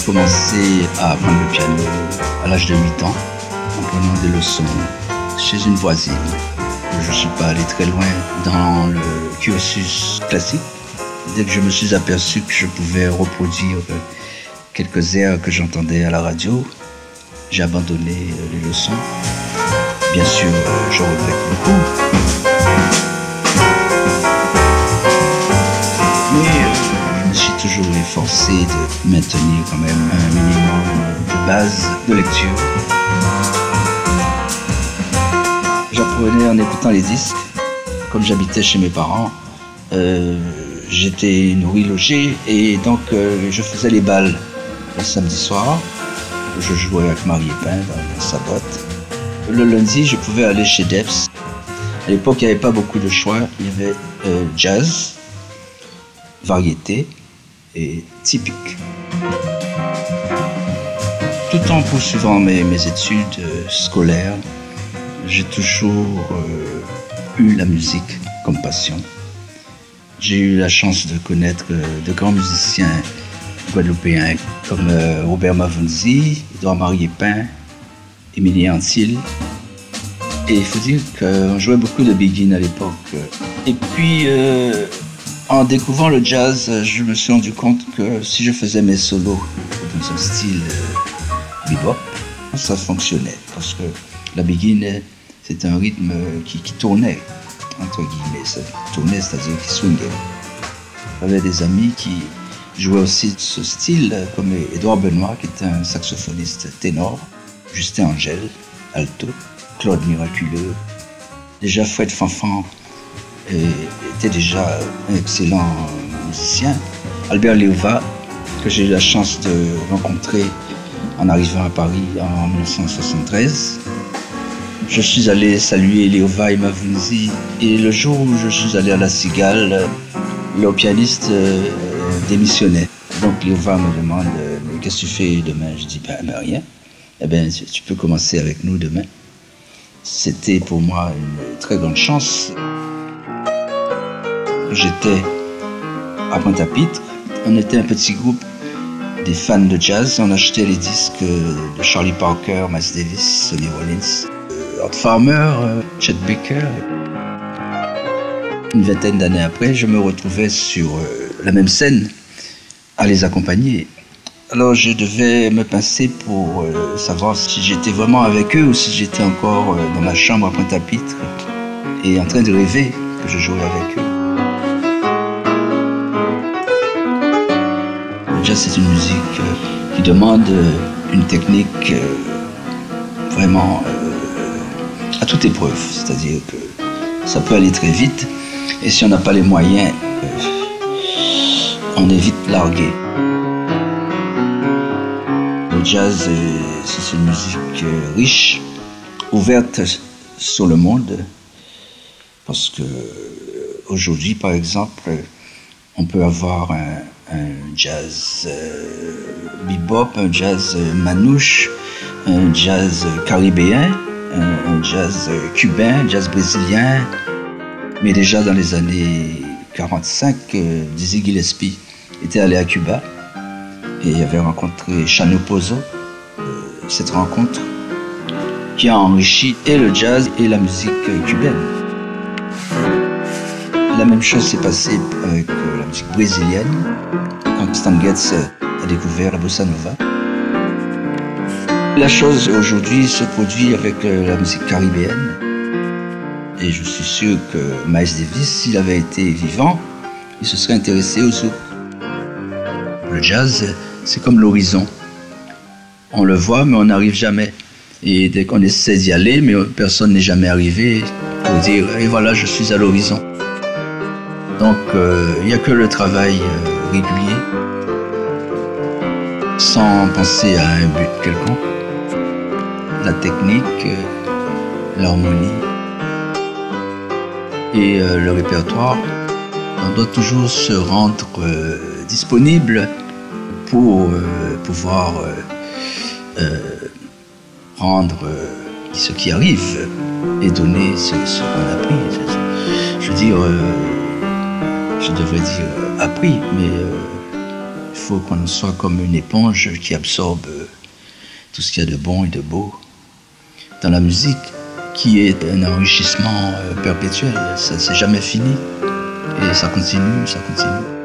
commencé à apprendre le piano à l'âge de 8 ans, en prenant des leçons chez une voisine. Je ne suis pas allé très loin dans le cursus classique. Dès que je me suis aperçu que je pouvais reproduire quelques airs que j'entendais à la radio, j'ai abandonné les leçons. Bien sûr, je regrette beaucoup. Mais je me suis toujours efforcé de maintenir quand même un minimum de base de lecture. J'apprenais en écoutant les disques. Comme j'habitais chez mes parents, j'étais nourri, logé, et donc je faisais les balles le samedi soir. Je jouais avec Marie Epin dans sa boîte. Le lundi, je pouvais aller chez Debs. À l'époque, il n'y avait pas beaucoup de choix. Il y avait jazz, variété et typique. Tout en poursuivant mes études scolaires, j'ai toujours eu la musique comme passion. J'ai eu la chance de connaître de grands musiciens guadeloupéens comme Robert Mavunzi, Édouard-Marie Epin, Émilien Antil. Et il faut dire qu'on jouait beaucoup de big-in à l'époque. Et puis, en découvrant le jazz, je me suis rendu compte que si je faisais mes solos dans un style bebop, ça fonctionnait. Parce que la big-in, c'est un rythme qui tournait, entre guillemets. Ça tournait, c'est-à-dire qui swingait. J'avais des amis qui jouaient aussi ce style, comme Édouard Benoît, qui était un saxophoniste ténor, Justin Angel, alto, Claude Miraculeux. Déjà, Fred Fanfan était déjà un excellent musicien. Albert Léova, que j'ai eu la chance de rencontrer en arrivant à Paris en 1973. Je suis allé saluer Léova et Mavunzi, et le jour où je suis allé à La Cigale, le pianiste démissionnait. Donc Léova me demande « Qu'est-ce que tu fais demain ?» Je dis « Rien. » Eh bien, tu peux commencer avec nous demain. C'était pour moi une très grande chance. J'étais à Pointe-à-Pitre. On était un petit groupe des fans de jazz. On achetait les disques de Charlie Parker, Miles Davis, Sonny Rollins, Art Farmer, Chet Baker. Une vingtaine d'années après, je me retrouvais sur la même scène à les accompagner. Alors je devais me pincer pour savoir si j'étais vraiment avec eux ou si j'étais encore dans ma chambre à Pointe-à-Pitre et en train de rêver que je jouais avec eux. Le jazz, c'est une musique qui demande une technique vraiment à toute épreuve. C'est-à-dire que ça peut aller très vite et si on n'a pas les moyens, on est vite largué. Le jazz, c'est une musique riche, ouverte sur le monde, parce que aujourd'hui, par exemple, on peut avoir un jazz bebop, un jazz manouche, un jazz caribéen, un jazz cubain, un jazz brésilien. Mais déjà dans les années 45, Dizzy Gillespie était allé à Cuba et avait rencontré Chano Pozo. Cette rencontre qui a enrichi et le jazz et la musique cubaine. La même chose s'est passée avec la musique brésilienne, quand Stan Getz a découvert la bossa nova. La chose aujourd'hui se produit avec la musique caribéenne. Et je suis sûr que Miles Davis, s'il avait été vivant, il se serait intéressé au zouk. Le jazz, c'est comme l'horizon. On le voit, mais on n'arrive jamais. Et dès qu'on essaie d'y aller, mais personne n'est jamais arrivé pour dire « Et voilà, je suis à l'horizon ». Donc, il n'y a que le travail régulier, sans penser à un but quelconque. La technique, l'harmonie et le répertoire. On doit toujours se rendre disponible pour pouvoir prendre ce qui arrive et donner ce qu'on a pris. Je veux dire, je devrais dire appris, mais Il faut qu'on soit comme une éponge qui absorbe tout ce qu'il y a de bon et de beau dans la musique, qui est un enrichissement perpétuel. Ça c'est jamais fini et ça continue, ça continue.